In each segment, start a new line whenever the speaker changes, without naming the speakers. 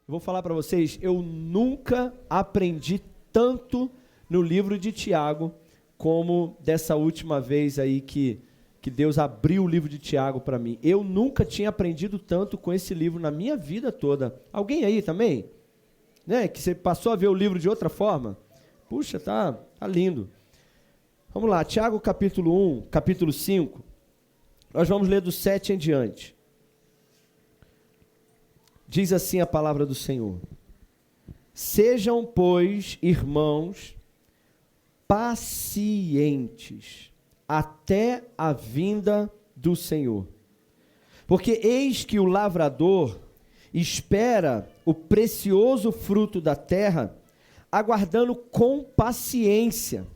Eu vou falar para vocês, eu nunca aprendi tanto no livro de Tiago como dessa última vez aí que Deus abriu o livro de Tiago para mim. Eu nunca tinha aprendido tanto com esse livro na minha vida toda. Alguém aí também? Né? Que você passou a ver o livro de outra forma? Puxa, tá lindo. Vamos lá, Tiago capítulo 1, capítulo 5. Nós vamos ler do 7 em diante. Diz assim a palavra do Senhor: sejam, pois, irmãos, pacientes até a vinda do Senhor. Porque eis que o lavrador espera o precioso fruto da terra, aguardando com paciência,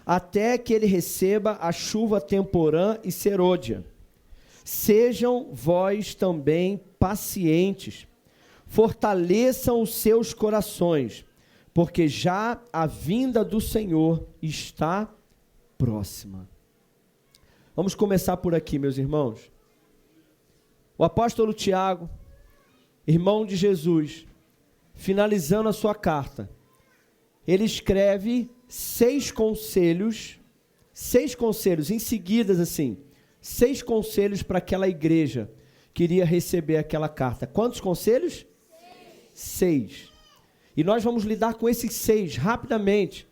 até que ele receba a chuva temporã e serôdia. Sejam vós também pacientes, fortaleçam os seus corações, porque já a vinda do Senhor está próxima. Vamos começar por aqui, meus irmãos. O apóstolo Tiago, irmão de Jesus, finalizando a sua carta, ele escreve 6 conselhos em seguida, assim, 6 conselhos para aquela igreja que iria receber aquela carta. Quantos conselhos? 6. E nós vamos lidar com esses 6 rapidamente.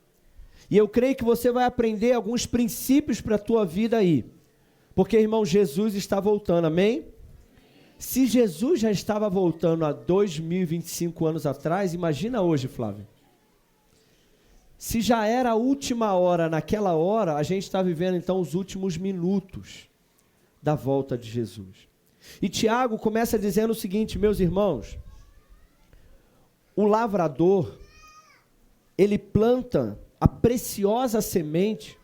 E eu creio que você vai aprender alguns princípios para a tua vida aí. Porque, irmão, Jesus está voltando, amém? Se Jesus já estava voltando há 2025 anos atrás, imagina hoje, Flávio. Se já era a última hora, naquela hora, a gente está vivendo então os últimos minutos da volta de Jesus. E Tiago começa dizendo o seguinte, meus irmãos: o lavrador, ele planta a preciosa semente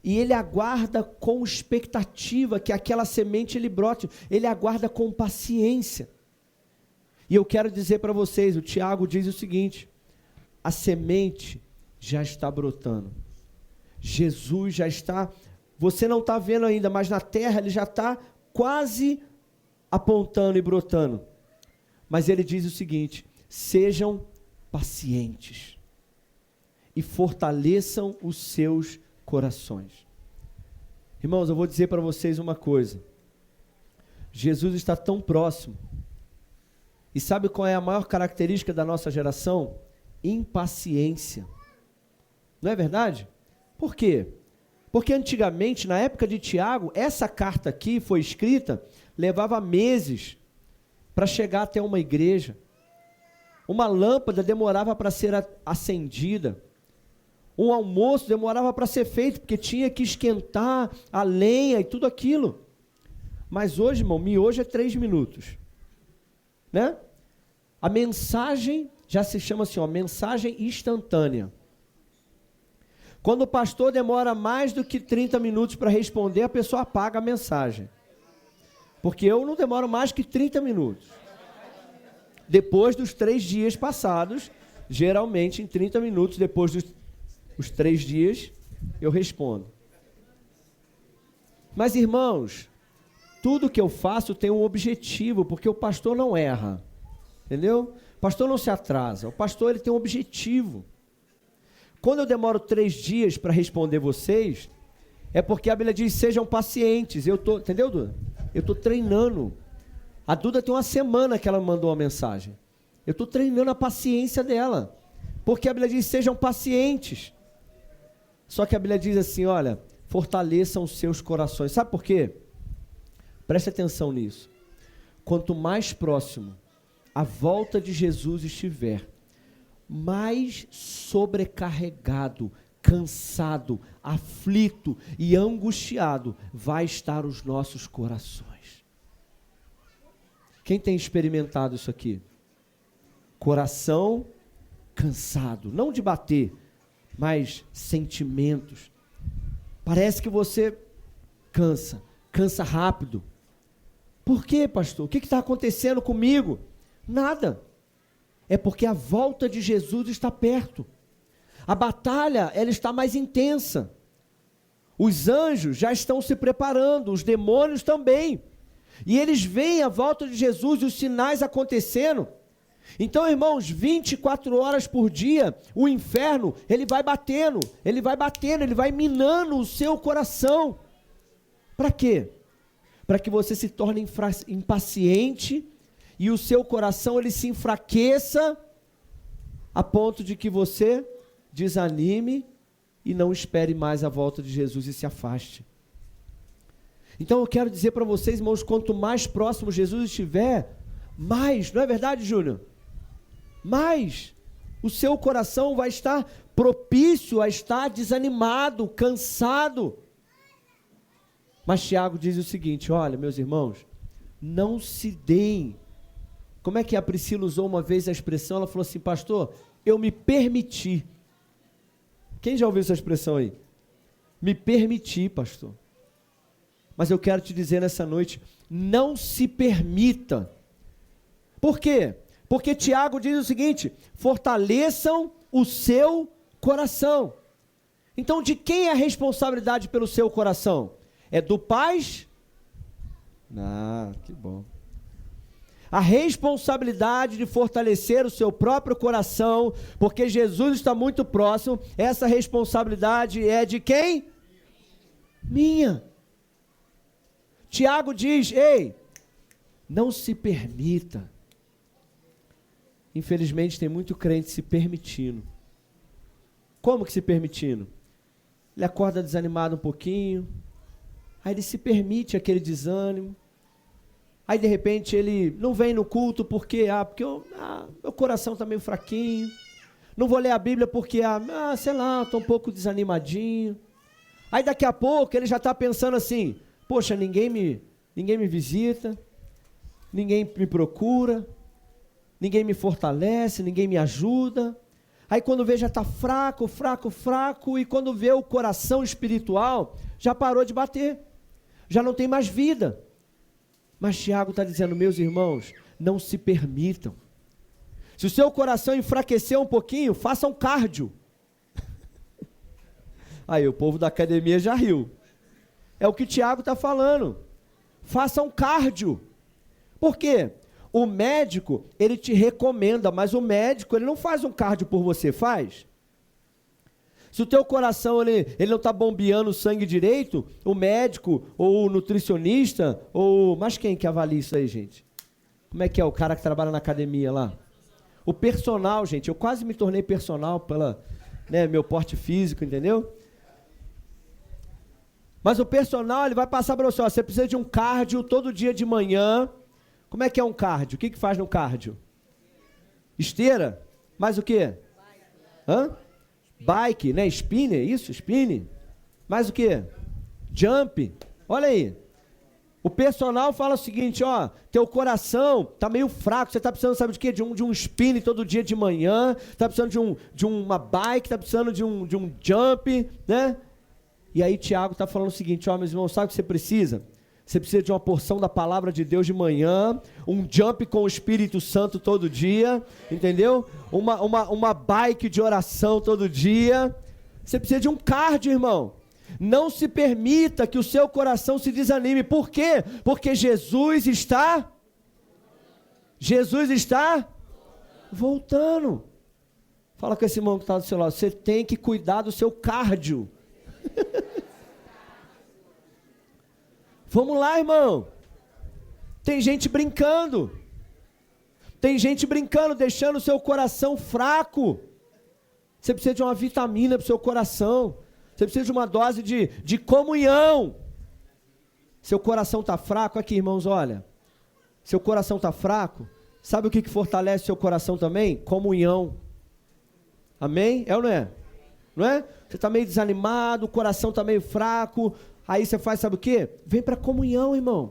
e ele aguarda com expectativa que aquela semente ele brote, ele aguarda com paciência. E eu quero dizer para vocês, o Tiago diz o seguinte: a semente já está brotando, Jesus já está, você não está vendo ainda, mas na terra ele já está quase apontando e brotando. Mas ele diz o seguinte: sejam pacientes e fortaleçam os seus corações. Irmãos, eu vou dizer para vocês uma coisa: Jesus está tão próximo. E sabe qual é a maior característica da nossa geração? Impaciência. Não é verdade? Por quê? Porque antigamente, na época de Tiago, essa carta aqui foi escrita, levava meses para chegar até uma igreja. Uma lâmpada demorava para ser acendida. Um almoço demorava para ser feito, porque tinha que esquentar a lenha e tudo aquilo. Mas hoje, irmão, miojo é 3 minutos. Né? A mensagem já se chama assim, ó, mensagem instantânea. Quando o pastor demora mais do que 30 minutos para responder, a pessoa apaga a mensagem. Porque eu não demoro mais que 30 minutos. Depois dos 3 dias passados, geralmente em 30 minutos, depois dos 3 dias, eu respondo. Mas, irmãos, tudo que eu faço tem um objetivo, porque o pastor não erra. Entendeu? O pastor não se atrasa. O pastor ele tem um objetivo. Quando eu demoro 3 dias para responder vocês, é porque a Bíblia diz, sejam pacientes. Entendeu, Duda? Eu estou treinando. A Duda tem uma semana que ela mandou uma mensagem. Eu estou treinando a paciência dela. Porque a Bíblia diz, sejam pacientes. Só que a Bíblia diz assim, olha, fortaleçam os seus corações. Sabe por quê? Preste atenção nisso. Quanto mais próximo a volta de Jesus estiver, mais sobrecarregado, cansado, aflito e angustiado vai estar os nossos corações. Quem tem experimentado isso aqui? Coração cansado, não de bater, mas sentimentos. Parece que você cansa rápido. Por quê, pastor? O que está acontecendo comigo? Nada. É porque a volta de Jesus está perto. A batalha, ela está mais intensa. Os anjos já estão se preparando, os demônios também. E eles veem a volta de Jesus e os sinais acontecendo. Então, irmãos, 24 horas por dia, o inferno, ele vai batendo, ele vai minando o seu coração. Para quê? Para que você se torne impaciente e o seu coração ele se enfraqueça a ponto de que você desanime e não espere mais a volta de Jesus e se afaste. Então eu quero dizer para vocês, irmãos, quanto mais próximo Jesus estiver, mais, não é verdade, Júnior? Mais o seu coração vai estar propício a estar desanimado, cansado. Mas Tiago diz o seguinte: olha, meus irmãos, não se deem. Como é que a Priscila usou uma vez a expressão? Ela falou assim: pastor, eu me permiti. Quem já ouviu essa expressão aí? Me permiti, pastor. Mas eu quero te dizer nessa noite, não se permita. Por quê? Porque Tiago diz o seguinte: fortaleçam o seu coração. Então, de quem é a responsabilidade pelo seu coração? É do pai? Ah, que bom. A responsabilidade de fortalecer o seu próprio coração, porque Jesus está muito próximo, essa responsabilidade é de quem? Minha. Tiago diz: ei, não se permita. Infelizmente tem muito crente se permitindo. Como que se permitindo? Ele acorda desanimado um pouquinho, aí ele se permite aquele desânimo, aí de repente ele não vem no culto porque meu coração está meio fraquinho, não vou ler a Bíblia porque, sei lá, estou um pouco desanimadinho. Aí daqui a pouco ele já está pensando assim: poxa, ninguém me visita, ninguém me procura, ninguém me fortalece, ninguém me ajuda. Aí quando vê já está fraco, e quando vê o coração espiritual, já parou de bater, já não tem mais vida. Mas Tiago está dizendo: meus irmãos, não se permitam. Se o seu coração enfraquecer um pouquinho, faça um cardio. Aí o povo da academia já riu. É o que Tiago está falando. Faça um cardio. Por quê? O médico, ele te recomenda, mas o médico, ele não faz um cardio por você, faz? Se o teu coração, ele não está bombeando o sangue direito, o médico, ou o nutricionista, mas quem que avalia isso aí, gente? Como é que é o cara que trabalha na academia lá? O personal, gente, eu quase me tornei personal pela, meu porte físico, entendeu? Mas o personal, ele vai passar para você: você precisa de um cardio todo dia de manhã. Como é que é um cardio? O que faz no cardio? Esteira? Mais o quê? Bike, né? Spinner, isso? Spinning? Mais o quê? Jump. Olha aí. O personal fala o seguinte: teu coração tá meio fraco, você tá precisando, sabe de quê? De um spinning todo dia de manhã, tá precisando de uma bike, tá precisando de um jump, né? E aí Tiago tá falando o seguinte: meus irmãos, sabe o que você precisa? Você precisa de uma porção da palavra de Deus de manhã, um jump com o Espírito Santo todo dia, entendeu? Uma bike de oração todo dia. Você precisa de um cardio, irmão. Não se permita que o seu coração se desanime. Por quê? Porque Jesus está voltando. Fala com esse irmão que está do seu lado: você tem que cuidar do seu cardio. Vamos lá, irmão. Tem gente brincando, deixando o seu coração fraco. Você precisa de uma vitamina para o seu coração. Você precisa de uma dose de comunhão. Seu coração está fraco, aqui, irmãos, olha. Seu coração está fraco, sabe o que fortalece seu coração também? Comunhão. Amém? É ou não é? Não é? Você está meio desanimado, o coração está meio fraco. Aí você faz, sabe o quê? Vem para a comunhão, irmão.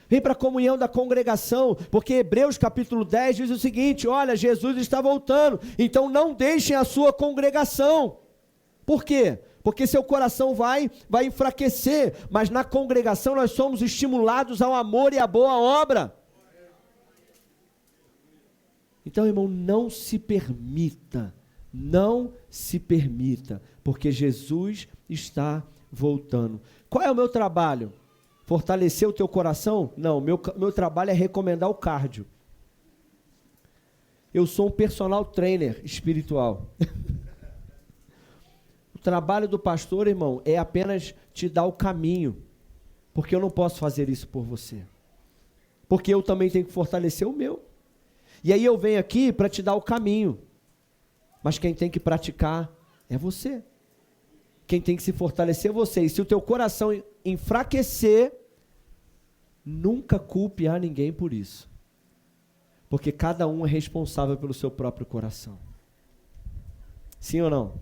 Vem para a comunhão da congregação, porque Hebreus capítulo 10 diz o seguinte: olha, Jesus está voltando, então não deixem a sua congregação. Por quê? Porque seu coração vai enfraquecer, mas na congregação nós somos estimulados ao amor e à boa obra. Então, irmão, não se permita, porque Jesus está voltando. Qual é o meu trabalho? Fortalecer o teu coração? Não, meu trabalho é recomendar o cardio. eu sou um personal trainer espiritual. O trabalho do pastor, irmão, é apenas te dar o caminho, porque eu não posso fazer isso por você, porque eu também tenho que fortalecer o meu. E aí eu venho aqui para te dar o caminho, mas quem tem que praticar é você. Quem tem que se fortalecer é você. E se o teu coração enfraquecer, nunca culpe a ninguém por isso, porque cada um é responsável pelo seu próprio coração. Sim ou não?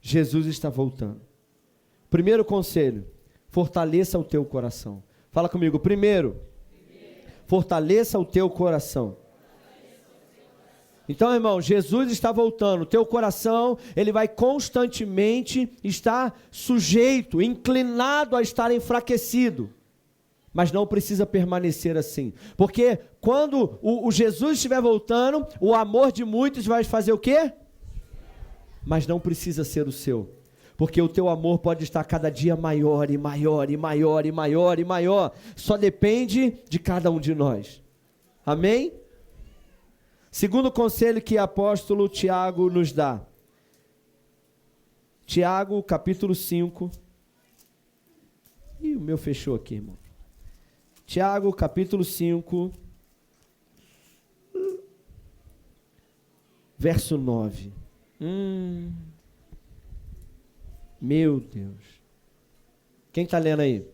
Jesus está voltando. Primeiro conselho, fortaleça o teu coração. Fala comigo, primeiro, fortaleça o teu coração. Então, irmão, Jesus está voltando. O teu coração, ele vai constantemente estar sujeito, inclinado a estar enfraquecido. Mas não precisa permanecer assim. Porque quando o Jesus estiver voltando, o amor de muitos vai fazer o quê? Mas não precisa ser o seu. Porque o teu amor pode estar cada dia maior e maior e maior e maior e maior. Só depende de cada um de nós. Amém? Segundo conselho que o apóstolo Tiago nos dá. Tiago, capítulo 5. Ih, o meu fechou aqui, irmão. Tiago, capítulo 5. Verso 9. Meu Deus. Quem está lendo aí?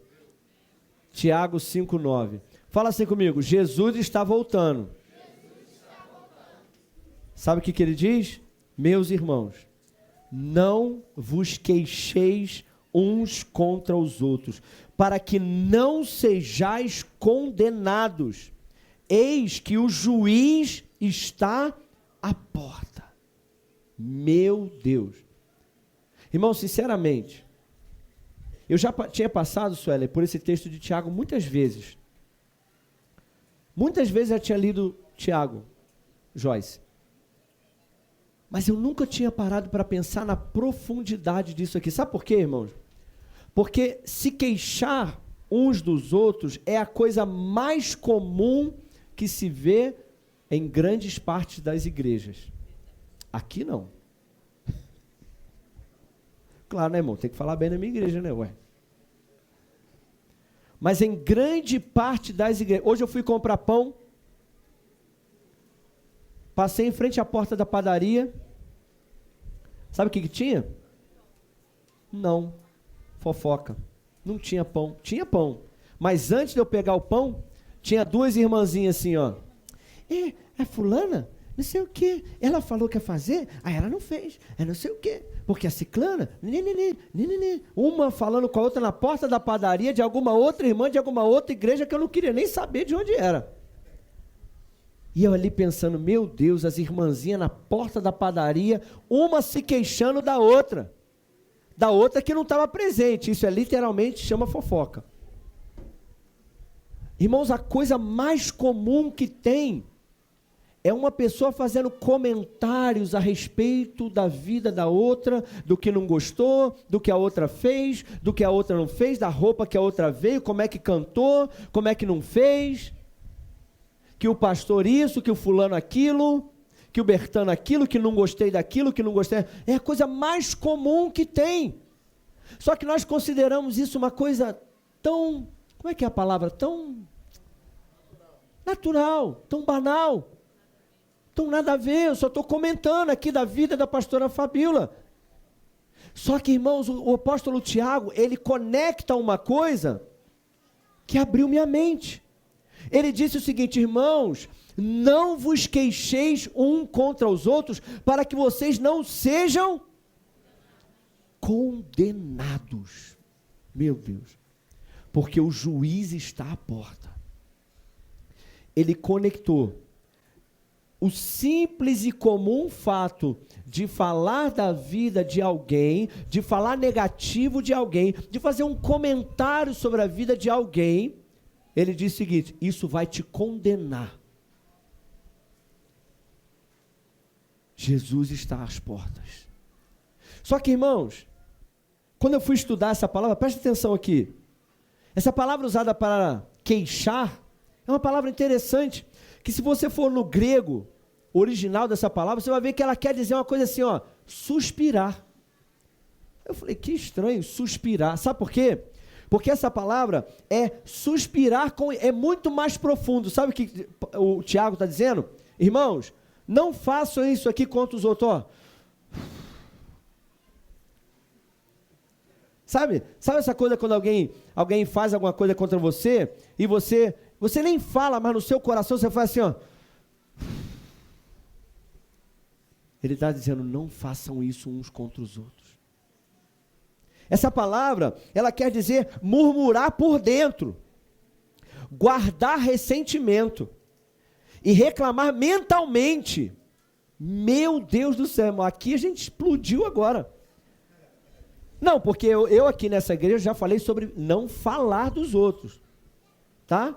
Tiago 5, 9. Fala assim comigo. Jesus está voltando. Sabe o que ele diz? Meus irmãos, não vos queixeis uns contra os outros, para que não sejais condenados. Eis que o juiz está à porta. Meu Deus. Irmão, sinceramente, eu já tinha passado, Sueli, por esse texto de Tiago muitas vezes. Muitas vezes eu tinha lido Tiago, Joyce. Mas eu nunca tinha parado para pensar na profundidade disso aqui. Sabe por quê, irmãos? Porque se queixar uns dos outros é a coisa mais comum que se vê em grandes partes das igrejas. Aqui não. Claro, né, irmão? Tem que falar bem na minha igreja, né, ué? Mas em grande parte das igrejas... Hoje eu fui comprar pão. Passei em frente à porta da padaria. Sabe o que tinha? Não. Fofoca. Não tinha pão. Tinha pão. Mas antes de eu pegar o pão, tinha duas irmãzinhas assim, ó. É fulana? Não sei o quê. Ela falou que ia fazer, aí ela não fez. É não sei o quê. Porque a ciclana, uma falando com a outra na porta da padaria de alguma outra irmã, de alguma outra igreja que eu não queria nem saber de onde era. E eu ali pensando, meu Deus, as irmãzinhas na porta da padaria, uma se queixando da outra que não estava presente. Isso é literalmente, chama fofoca. Irmãos, a coisa mais comum que tem é uma pessoa fazendo comentários a respeito da vida da outra, do que não gostou, do que a outra fez, do que a outra não fez, da roupa que a outra veio, como é que cantou, como é que não fez... que o pastor isso, que o fulano aquilo, que o Bertano aquilo, que não gostei daquilo, que não gostei... É a coisa mais comum que tem. Só que nós consideramos isso uma coisa tão... Como é que é a palavra? Tão natural, tão banal, tão nada a ver. Eu só estou comentando aqui da vida da pastora Fabíola. Só que, irmãos, o apóstolo Tiago, ele conecta uma coisa que abriu minha mente. Ele disse o seguinte, irmãos, não vos queixeis um contra os outros, para que vocês não sejam condenados. Meu Deus, porque o juiz está à porta. Ele conectou o simples e comum fato de falar da vida de alguém, de falar negativo de alguém, de fazer um comentário sobre a vida de alguém. Ele diz o seguinte, isso vai te condenar. Jesus está às portas. Só que, irmãos, quando eu fui estudar essa palavra, presta atenção aqui. Essa palavra usada para queixar, é uma palavra interessante, que se você for no grego original dessa palavra, você vai ver que ela quer dizer uma coisa assim, ó, suspirar. Eu falei, que estranho, suspirar. Sabe por quê? Porque essa palavra é suspirar, é muito mais profundo. Sabe o que o Tiago está dizendo? Irmãos, não façam isso aqui contra os outros, ó. Sabe essa coisa quando alguém faz alguma coisa contra você e você nem fala, mas no seu coração você faz assim, ó. Ele está dizendo, não façam isso uns contra os outros. Essa palavra, ela quer dizer murmurar por dentro, guardar ressentimento e reclamar mentalmente. Meu Deus do céu, irmão, aqui a gente explodiu agora. Não, porque eu aqui nessa igreja já falei sobre não falar dos outros, tá?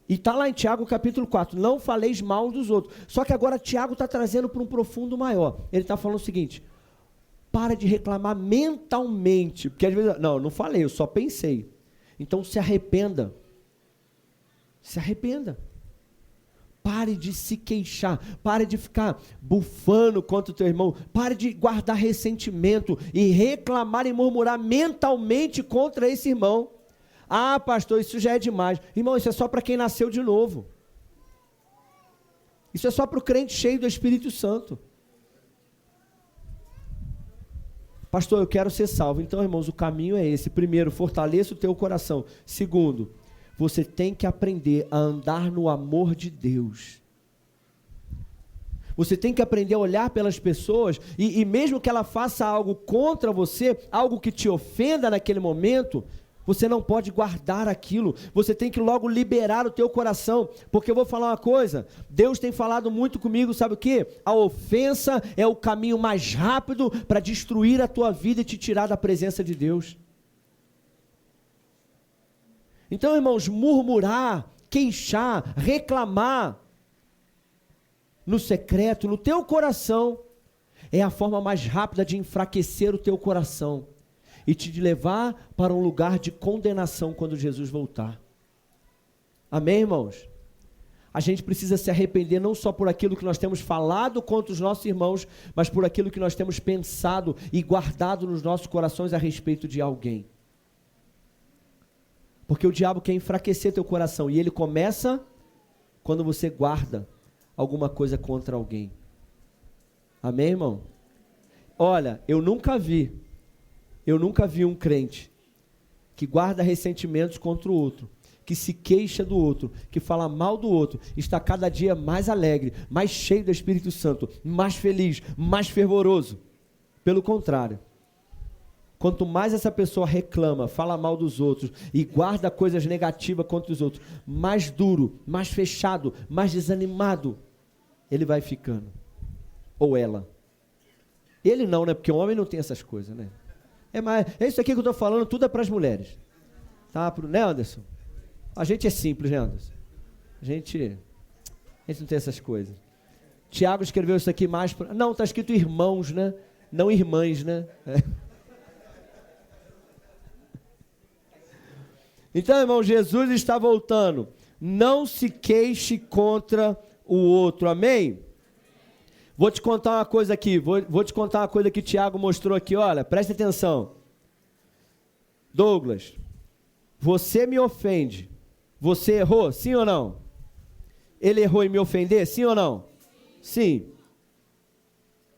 E está lá em Tiago capítulo 4, não faleis mal dos outros. Só que agora Tiago está trazendo para um profundo maior. Ele está falando o seguinte, para de reclamar mentalmente, porque às vezes, não falei, eu só pensei. Então se arrependa. Se arrependa. Pare de se queixar, pare de ficar bufando contra o teu irmão, pare de guardar ressentimento e reclamar e murmurar mentalmente contra esse irmão. Ah, pastor, isso já é demais. Irmão, isso é só para quem nasceu de novo. Isso é só para o crente cheio do Espírito Santo. Pastor, eu quero ser salvo. Então, irmãos, o caminho é esse. Primeiro, fortaleça o teu coração. Segundo, você tem que aprender a andar no amor de Deus. Você tem que aprender a olhar pelas pessoas e mesmo que ela faça algo contra você, algo que te ofenda naquele momento, você não pode guardar aquilo. Você tem que logo liberar o teu coração. Porque eu vou falar uma coisa, Deus tem falado muito comigo, sabe o quê? A ofensa é o caminho mais rápido para destruir a tua vida e te tirar da presença de Deus. Então, irmãos, murmurar, queixar, reclamar no secreto, no teu coração, é a forma mais rápida de enfraquecer o teu coração e te levar para um lugar de condenação quando Jesus voltar. Amém, irmãos? A gente precisa se arrepender não só por aquilo que nós temos falado contra os nossos irmãos, mas por aquilo que nós temos pensado e guardado nos nossos corações a respeito de alguém. Porque o diabo quer enfraquecer teu coração e ele começa quando você guarda alguma coisa contra alguém. Amém, irmão? Olha, eu nunca vi um crente que guarda ressentimentos contra o outro, que se queixa do outro, que fala mal do outro, está cada dia mais alegre, mais cheio do Espírito Santo, mais feliz, mais fervoroso. Pelo contrário, quanto mais essa pessoa reclama, fala mal dos outros e guarda coisas negativas contra os outros, mais duro, mais fechado, mais desanimado ele vai ficando. Ou ela. Ele não, né? Porque o homem não tem essas coisas, né? É isso aqui que eu estou falando, tudo é para as mulheres. Tá? Né, Anderson? A gente é simples, né, Anderson? A gente não tem essas coisas. Tiago escreveu isso aqui mais... Não, está escrito irmãos, né? Não irmãs, né? É. Então, irmão, Jesus está voltando. Não se queixe contra o outro, amém? Vou te contar uma coisa aqui, vou te contar uma coisa que o Tiago mostrou aqui, olha, presta atenção. Douglas, você me ofende, você errou, sim ou não? Ele errou em me ofender, sim ou não? Sim.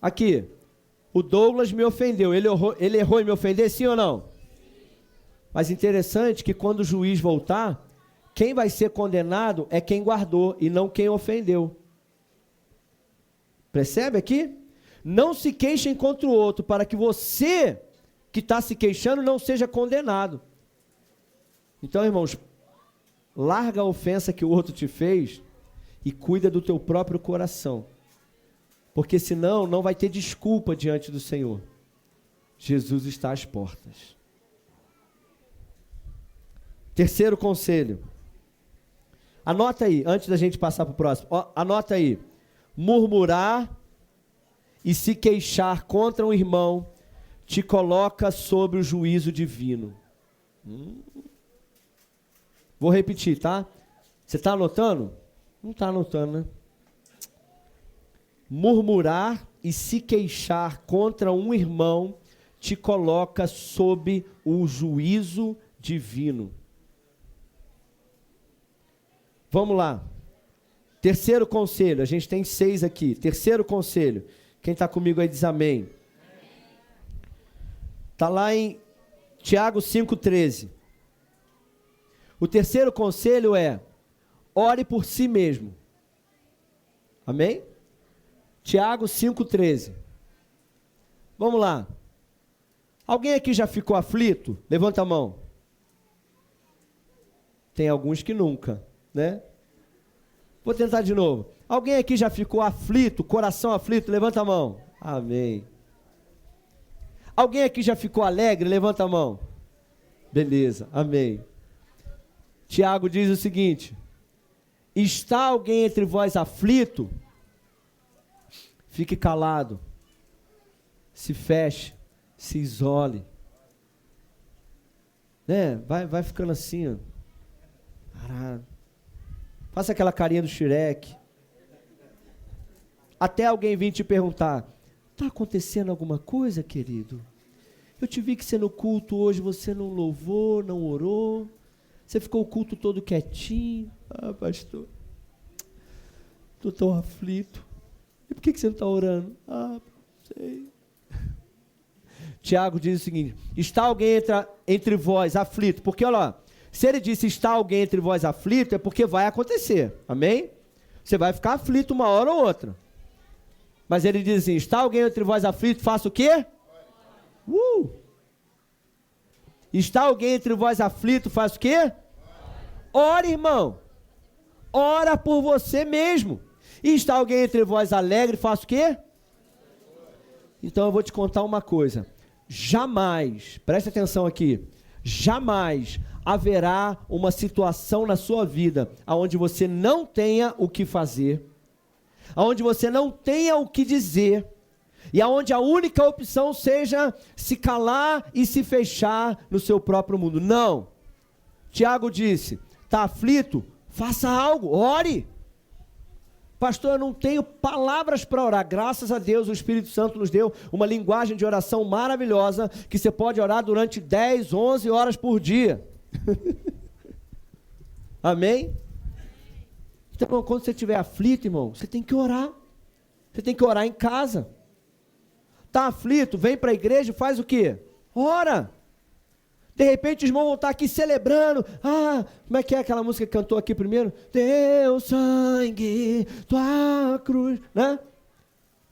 Aqui, o Douglas me ofendeu, ele errou em me ofender, sim ou não? Mas interessante que quando o juiz voltar, quem vai ser condenado é quem guardou e não quem ofendeu. Percebe aqui? Não se queixem contra o outro, para que você que está se queixando não seja condenado. Então, irmãos, larga a ofensa que o outro te fez e cuida do teu próprio coração. Porque senão não vai ter desculpa diante do Senhor. Jesus está às portas. Terceiro conselho. Anota aí, antes da gente passar para o próximo. Anota aí. Murmurar e se queixar contra um irmão te coloca sobre o juízo divino. Vou repetir, tá? Você está anotando? Não está anotando, né? Murmurar e se queixar contra um irmão te coloca sob o juízo divino. Vamos lá. Terceiro conselho, a gente tem 6 aqui. Terceiro conselho. Quem está comigo aí diz amém. Está lá em Tiago 5,13. O terceiro conselho é: ore por si mesmo. Amém? Tiago 5,13. Vamos lá. Alguém aqui já ficou aflito? Levanta a mão. Tem alguns que nunca, né? Vou tentar de novo. Alguém aqui já ficou aflito, coração aflito? Levanta a mão. Amém. Alguém aqui já ficou alegre? Levanta a mão. Beleza, amém. Tiago diz o seguinte: está alguém entre vós aflito? Fique calado, se feche, se isole, né? Vai ficando assim, ó. Parado. Faça aquela carinha do Shrek. Até alguém vir te perguntar: está acontecendo alguma coisa, querido? Eu te vi que você no culto hoje, você não louvou, não orou, você ficou o culto todo quietinho. Ah, pastor, estou tão aflito. E por que você não está orando? Ah, não sei. Tiago diz o seguinte: está alguém entre vós aflito? Porque olha lá, se ele disse está alguém entre vós aflito, é porque vai acontecer, amém? Você vai ficar aflito uma hora ou outra. Mas ele diz assim: está alguém entre vós aflito, faça o quê? Está alguém entre vós aflito, faz o quê? Ore, irmão. Ora por você mesmo. E está alguém entre vós alegre, faz o quê? Então eu vou te contar uma coisa. Jamais, preste atenção aqui, jamais haverá uma situação na sua vida onde você não tenha o que fazer, onde você não tenha o que dizer, e aonde a única opção seja se calar e se fechar no seu próprio mundo. Não. Tiago disse: está aflito? Faça algo, ore. Pastor, eu não tenho palavras para orar. Graças a Deus, o Espírito Santo nos deu uma linguagem de oração maravilhosa, que você pode orar durante 10, 11 horas por dia. Amém? Então, quando você estiver aflito, irmão, você tem que orar. Você tem que orar em casa. Está aflito? Vem para a igreja e faz o quê? Ora. De repente os irmãos vão estar aqui celebrando. Ah, como é que é aquela música que cantou aqui primeiro? Teu sangue, tua cruz, né?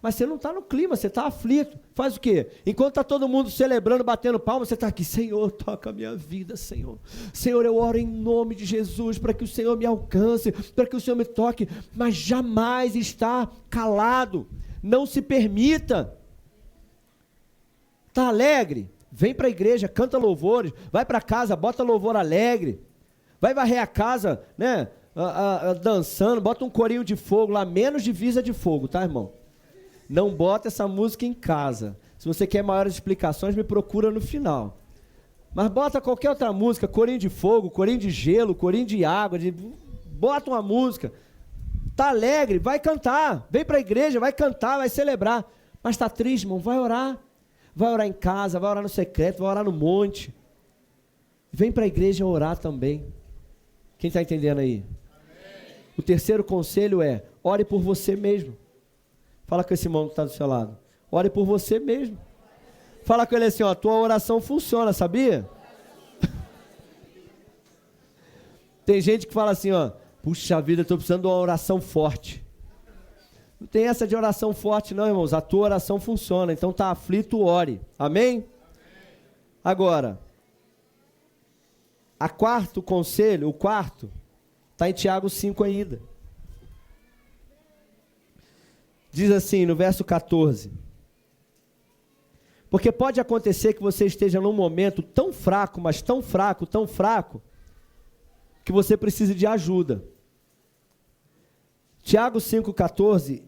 Mas você não está no clima, você está aflito. Faz o quê? Enquanto está todo mundo celebrando, batendo palma, você está aqui: Senhor, toca a minha vida, Senhor. Senhor, eu oro em nome de Jesus, para que o Senhor me alcance, para que o Senhor me toque. Mas jamais está calado. Não se permita. Está alegre? Vem para a igreja, canta louvores, vai para casa, bota louvor alegre, vai varrer a casa, né, dançando, bota um corinho de fogo lá, menos divisa de fogo, tá, irmão? Não bota essa música em casa. Se você quer maiores explicações, me procura no final. Mas bota qualquer outra música, corinho de fogo, corinho de gelo, corinho de água, bota uma música. Tá alegre, vai cantar, vem para a igreja, vai cantar, vai celebrar. Mas está triste, irmão, vai orar. Vai orar em casa, vai orar no secreto, vai orar no monte. Vem para a igreja orar também. Quem está entendendo aí? Amém. O terceiro conselho é: ore por você mesmo. Fala com esse irmão que está do seu lado. Ore por você mesmo. Fala com ele assim: ó, a tua oração funciona, sabia? Tem gente que fala assim, ó: puxa vida, estou precisando de uma oração forte. Não tem essa de oração forte não, irmãos. A tua oração funciona. Então está aflito, ore. Amém? Agora, o quarto conselho está em Tiago 5 ainda. Diz assim no verso 14: porque pode acontecer que você esteja num momento tão fraco, mas tão fraco, que você precise de ajuda. Tiago 5,14,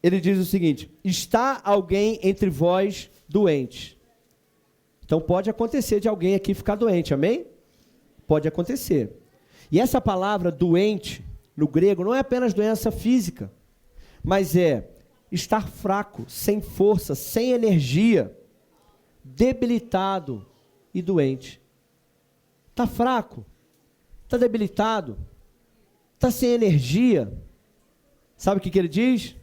ele diz o seguinte: está alguém entre vós doente? Então pode acontecer de alguém aqui ficar doente, amém? Pode acontecer. E essa palavra doente, no grego, não é apenas doença física, mas é estar fraco, sem força, sem energia, debilitado e doente. Está fraco, está debilitado, está sem energia. Sabe o que ele diz?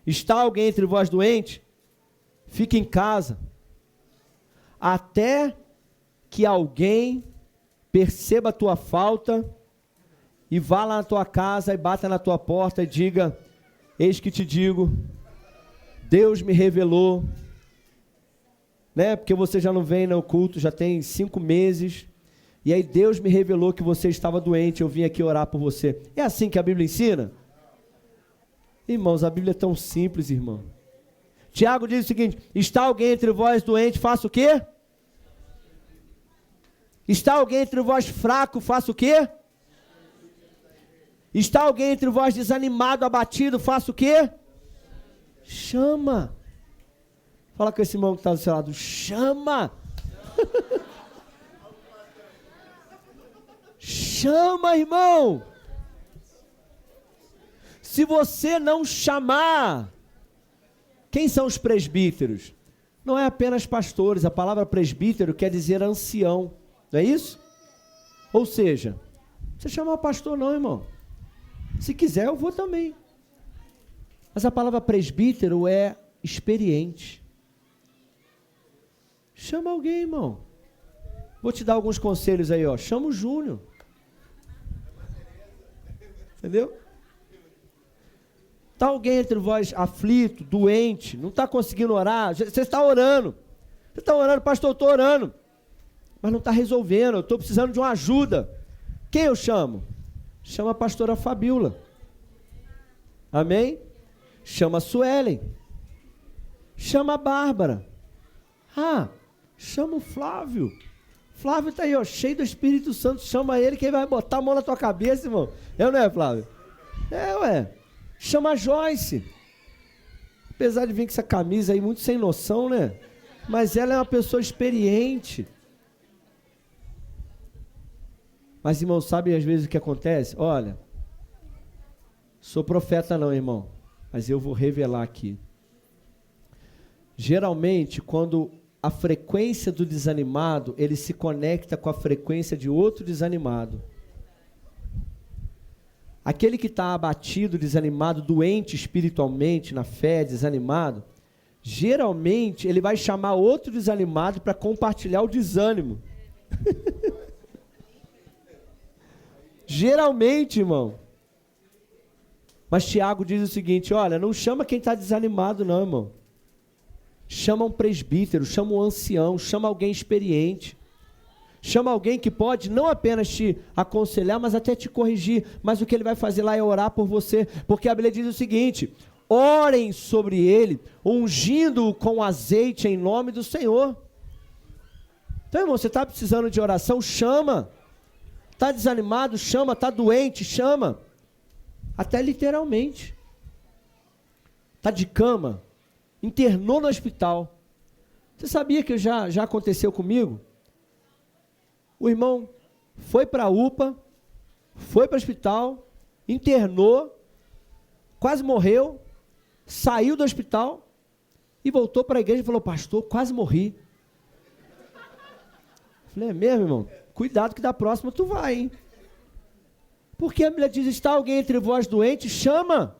Está alguém entre vós doente? Fique em casa, até que alguém perceba a tua falta e vá lá na tua casa e bata na tua porta e diga: eis que te digo, Deus me revelou, né? Porque você já não vem no culto, já tem 5 meses, e aí Deus me revelou que você estava doente, eu vim aqui orar por você. É assim que a Bíblia ensina? Irmãos, a Bíblia é tão simples, irmão. Tiago diz o seguinte: está alguém entre vós doente, faça o quê? Está alguém entre vós fraco, faça o quê? Está alguém entre vós desanimado, abatido, faça o quê? Chama. Fala com esse irmão que está do seu lado, chama. Chama, irmão. Se você não chamar, quem são os presbíteros? Não é apenas pastores, a palavra presbítero quer dizer ancião, não é isso? Ou seja, você chamar pastor não, irmão. Se quiser eu vou também. Mas a palavra presbítero é experiente. Chama alguém, irmão. Vou te dar alguns conselhos aí, ó. Chama o Júnior. Entendeu? Está alguém entre vós aflito, doente, não está conseguindo orar? Você está orando. Você está orando, pastor, eu estou orando. Mas não está resolvendo, eu estou precisando de uma ajuda. Quem eu chamo? Chama a pastora Fabíola. Amém? Chama a Suelen. Chama a Bárbara. Chama o Flávio. Flávio está aí, ó, cheio do Espírito Santo. Chama ele que ele vai botar a mão na tua cabeça, irmão. Eu não é, Flávio? É, ué. Chama a Joyce. Apesar de vir com essa camisa aí muito sem noção, né? Mas ela é uma pessoa experiente. Mas, irmão, sabe às vezes o que acontece? Olha, sou profeta não, irmão, mas eu vou revelar aqui. Geralmente, quando a frequência do desanimado, ele se conecta com a frequência de outro desanimado. Aquele que está abatido, desanimado, doente espiritualmente, na fé, desanimado, geralmente ele vai chamar outro desanimado para compartilhar o desânimo. Geralmente, irmão. Mas Tiago diz o seguinte: olha, não chama quem está desanimado não, irmão. Chama um presbítero, chama um ancião, chama alguém experiente. Chama alguém que pode não apenas te aconselhar, mas até te corrigir. Mas o que ele vai fazer lá é orar por você. Porque a Bíblia diz o seguinte: orem sobre ele, ungindo-o com azeite em nome do Senhor. Então, irmão, você está precisando de oração? Chama. Está desanimado? Chama. Está doente? Chama. Até literalmente. Está de cama? Internou no hospital. Você sabia que já aconteceu comigo? O irmão foi para a UPA, foi para o hospital, internou, quase morreu, saiu do hospital e voltou para a igreja e falou: pastor, quase morri. Falei: é mesmo, irmão? Cuidado que da próxima tu vai, hein? Porque a Bíblia diz: está alguém entre vós doente? Chama.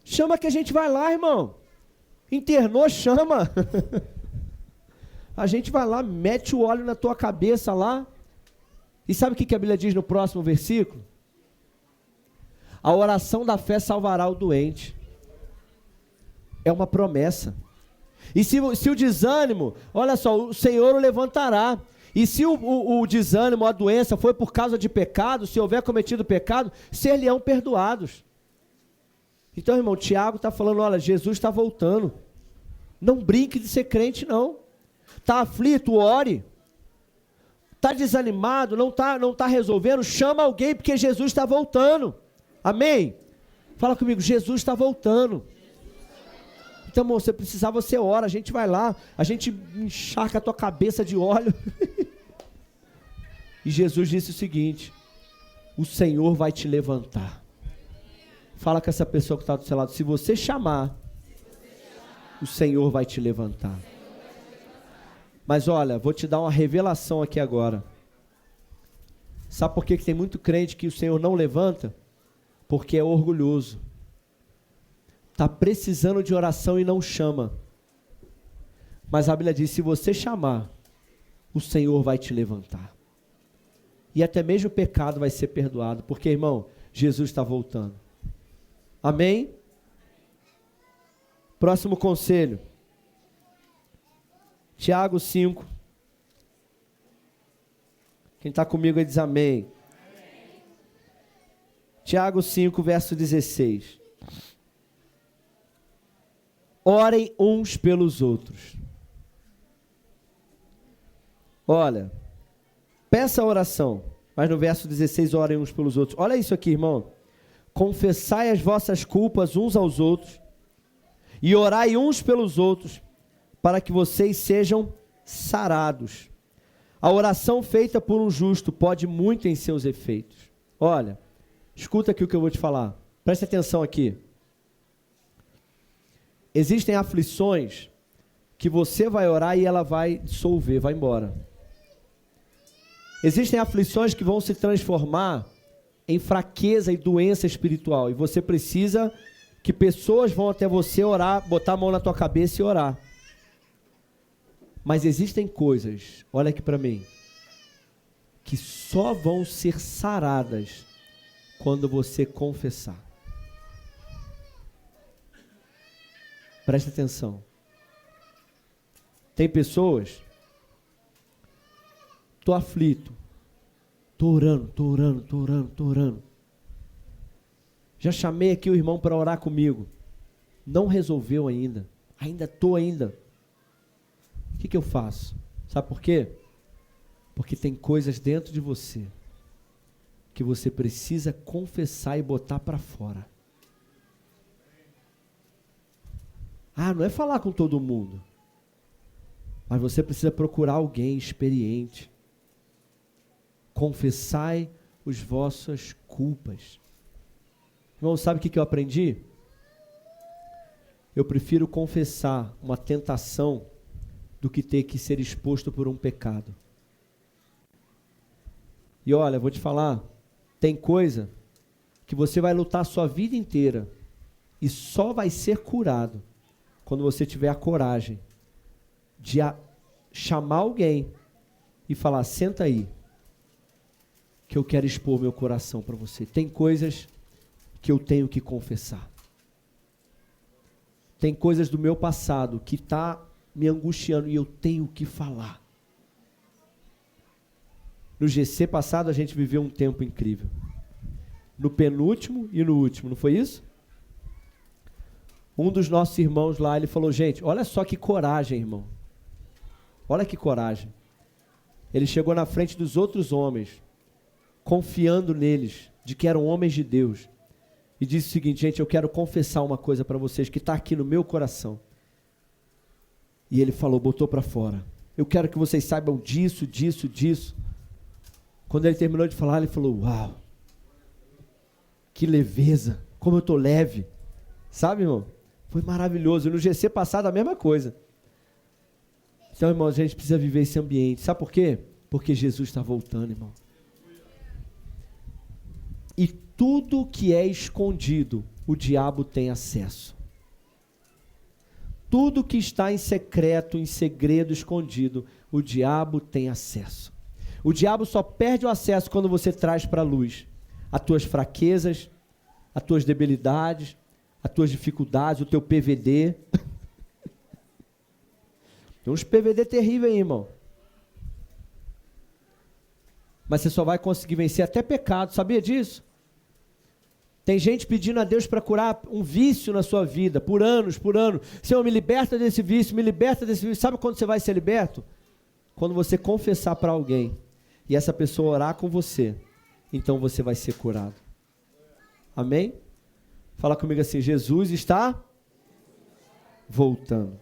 Chama que a gente vai lá, irmão. Internou, chama. A gente vai lá, mete o óleo na tua cabeça lá. E sabe o que a Bíblia diz no próximo versículo? A oração da fé salvará o doente. É uma promessa. E se o desânimo, olha só, o Senhor o levantará. E se o desânimo, a doença foi por causa de pecado, se houver cometido pecado, ser-lhe-ão perdoados. Então, irmão, Tiago está falando: olha, Jesus está voltando. Não brinque de ser crente, não. Está aflito, ore. Está desanimado, não tá resolvendo, chama alguém, porque Jesus está voltando. Amém? Fala comigo: Jesus está voltando. Então, irmão, você precisava, você ora, a gente vai lá, a gente encharca a tua cabeça de óleo. E Jesus disse o seguinte: o Senhor vai te levantar. Fala com essa pessoa que está do seu lado. Se você chamar, o Senhor vai te levantar. Mas olha, vou te dar uma revelação aqui agora. Sabe por que tem muito crente que o Senhor não levanta? Porque é orgulhoso. Está precisando de oração e não chama. Mas a Bíblia diz, se você chamar, o Senhor vai te levantar. E até mesmo o pecado vai ser perdoado. Porque, irmão, Jesus está voltando. Amém? Próximo conselho. Tiago 5. Quem está comigo aí diz amém. Tiago 5, verso 16. Orem uns pelos outros. Olha, peça a oração, mas no verso 16, orem uns pelos outros. Olha isso aqui, irmão. Confessai as vossas culpas uns aos outros e orai uns pelos outros, para que vocês sejam sarados. A oração feita por um justo pode muito em seus efeitos. Olha, escuta aqui o que eu vou te falar. Preste atenção aqui. Existem aflições que você vai orar e ela vai dissolver, vai embora. Existem aflições que vão se transformar em fraqueza e doença espiritual. E você precisa que pessoas vão até você orar, botar a mão na tua cabeça e orar. Mas existem coisas, olha aqui para mim, que só vão ser saradas quando você confessar. Preste atenção. Tem pessoas, tô aflito, tô orando. Já chamei aqui o irmão para orar comigo. Não resolveu ainda. O que eu faço? Sabe por quê? Porque tem coisas dentro de você que você precisa confessar e botar para fora. Não é falar com todo mundo. Mas você precisa procurar alguém experiente. Confessai as vossas culpas. Irmão, sabe o que eu aprendi? Eu prefiro confessar uma tentação do que ter que ser exposto por um pecado. E olha, vou te falar, tem coisa que você vai lutar a sua vida inteira e só vai ser curado quando você tiver a coragem de chamar alguém e falar, senta aí, que eu quero expor meu coração para você. Tem coisas que eu tenho que confessar. Tem coisas do meu passado que está me angustiando e eu tenho que falar. No GC passado a gente viveu um tempo incrível. No penúltimo e no último, não foi isso? Um dos nossos irmãos lá, ele falou, gente, olha só que coragem, irmão. Olha que coragem. Ele chegou na frente dos outros homens, confiando neles, de que eram homens de Deus. E disse o seguinte, gente, eu quero confessar uma coisa para vocês que está aqui no meu coração. E ele falou, botou para fora. Eu quero que vocês saibam disso. Quando ele terminou de falar, ele falou, uau, que leveza, como eu estou leve. Sabe, irmão? Foi maravilhoso. E no GC passado a mesma coisa. Então, irmão, a gente precisa viver esse ambiente. Sabe por quê? Porque Jesus está voltando, irmão. E tudo que é escondido, o diabo tem acesso. Tudo que está em secreto, em segredo, escondido, o diabo tem acesso. O diabo só perde o acesso quando você traz para a luz as tuas fraquezas, as tuas debilidades, as tuas dificuldades, o teu PVD. Tem uns PVD terríveis aí, irmão. Mas você só vai conseguir vencer até pecado, sabia disso? Tem gente pedindo a Deus para curar um vício na sua vida, por anos. Senhor, me liberta desse vício, Sabe quando você vai ser liberto? Quando você confessar para alguém, e essa pessoa orar com você, então você vai ser curado. Amém? Fala comigo assim, Jesus está voltando.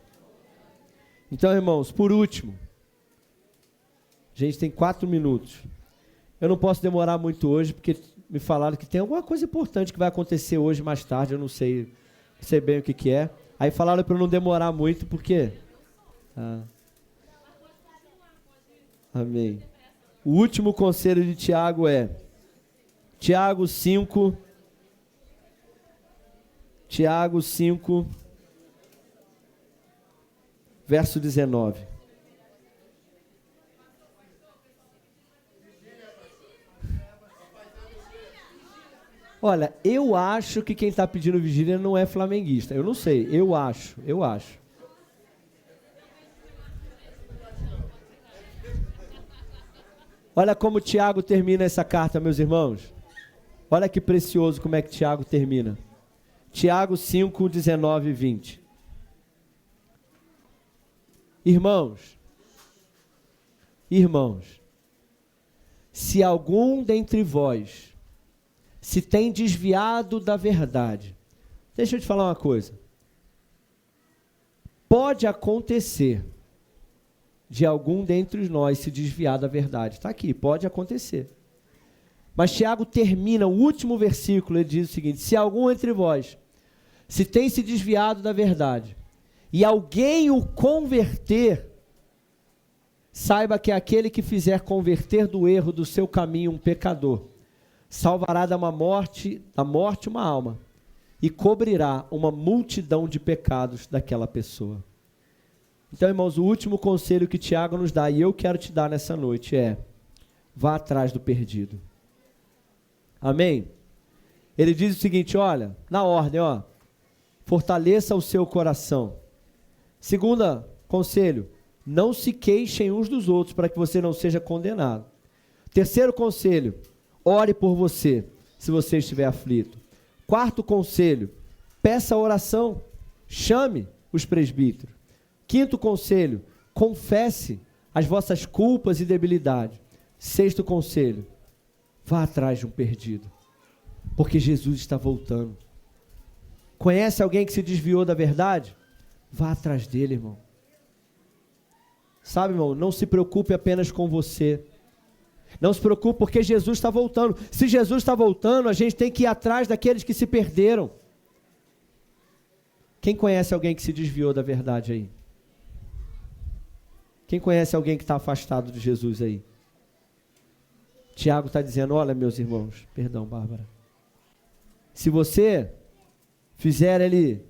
Então, irmãos, por último, a gente tem 4 minutos. Eu não posso demorar muito hoje, porque me falaram que tem alguma coisa importante que vai acontecer hoje mais tarde, eu não sei bem o que é. Aí falaram para eu não demorar muito, por quê? Amém. O último conselho de Tiago é Tiago 5, verso 19. Olha, eu acho que quem está pedindo vigília não é flamenguista. Eu não sei, eu acho. Olha como Tiago termina essa carta, meus irmãos. Olha que precioso como é que Tiago termina. Tiago 5, 19 e 20. Irmãos, se algum dentre vós se tem desviado da verdade, deixa eu te falar uma coisa. Pode acontecer de algum dentre nós se desviar da verdade. Está aqui, pode acontecer. Mas Tiago termina o último versículo, ele diz o seguinte: se algum entre vós se tem se desviado da verdade, e alguém o converter, saiba que aquele que fizer converter do erro do seu caminho um pecador, salvará da morte uma alma, e cobrirá uma multidão de pecados daquela pessoa. Então, irmãos, o último conselho que Tiago nos dá, e eu quero te dar nessa noite, é: vá atrás do perdido. Amém? Ele diz o seguinte, olha, na ordem, fortaleça o seu coração. Segundo conselho, não se queixem uns dos outros para que você não seja condenado. Terceiro conselho, ore por você, se você estiver aflito. Quarto conselho, peça oração, chame os presbíteros. Quinto conselho, confesse as vossas culpas e debilidades. Sexto conselho, vá atrás de um perdido, porque Jesus está voltando. Conhece alguém que se desviou da verdade? Vá atrás dele, irmão. Sabe, irmão, não se preocupe apenas com você. Não se preocupe porque Jesus está voltando. Se Jesus está voltando, a gente tem que ir atrás daqueles que se perderam. Quem conhece alguém que se desviou da verdade aí? Quem conhece alguém que está afastado de Jesus aí? Tiago está dizendo, olha, meus irmãos, perdão, Bárbara. Se você fizer ele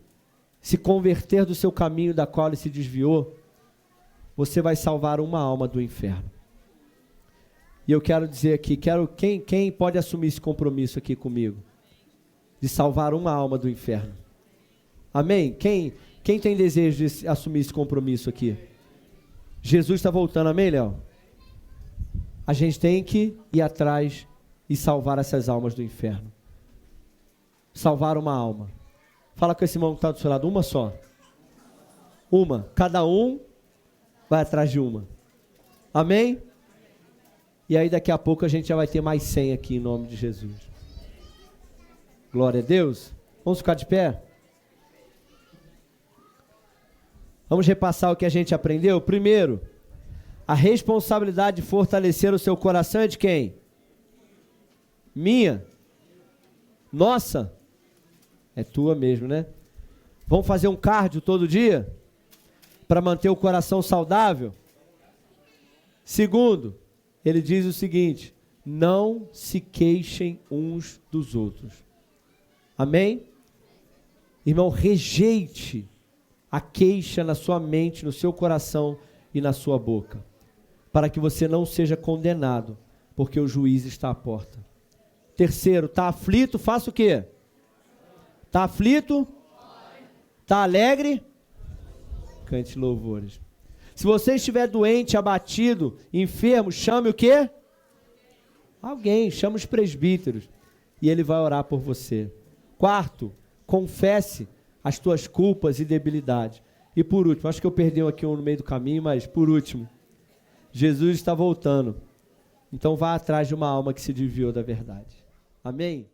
se converter do seu caminho da qual ele se desviou, você vai salvar uma alma do inferno. E eu quero dizer aqui, quem pode assumir esse compromisso aqui comigo? De salvar uma alma do inferno. Amém? Quem tem desejo de assumir esse compromisso aqui? Jesus está voltando, amém, Léo? A gente tem que ir atrás e salvar essas almas do inferno. Salvar uma alma. Fala com esse irmão que está do seu lado, uma só. Uma. Cada um vai atrás de uma. Amém? E aí daqui a pouco a gente já vai ter mais 100 aqui em nome de Jesus. Glória a Deus. Vamos ficar de pé? Vamos repassar o que a gente aprendeu? Primeiro, a responsabilidade de fortalecer o seu coração é de quem? Minha? Nossa? É tua mesmo, né? Vamos fazer um cardio todo dia? Para manter o coração saudável? Segundo, ele diz o seguinte, não se queixem uns dos outros. Amém? Irmão, rejeite a queixa na sua mente, no seu coração e na sua boca, para que você não seja condenado, porque o juiz está à porta. Terceiro, está aflito, faça o quê? Está aflito? Está alegre? Cante louvores. Se você estiver doente, abatido, enfermo, chame o quê? Alguém, chame os presbíteros, e ele vai orar por você. Quarto, confesse as tuas culpas e debilidades. E por último, acho que eu perdi aqui um no meio do caminho, mas por último, Jesus está voltando. Então vá atrás de uma alma que se desviou da verdade. Amém?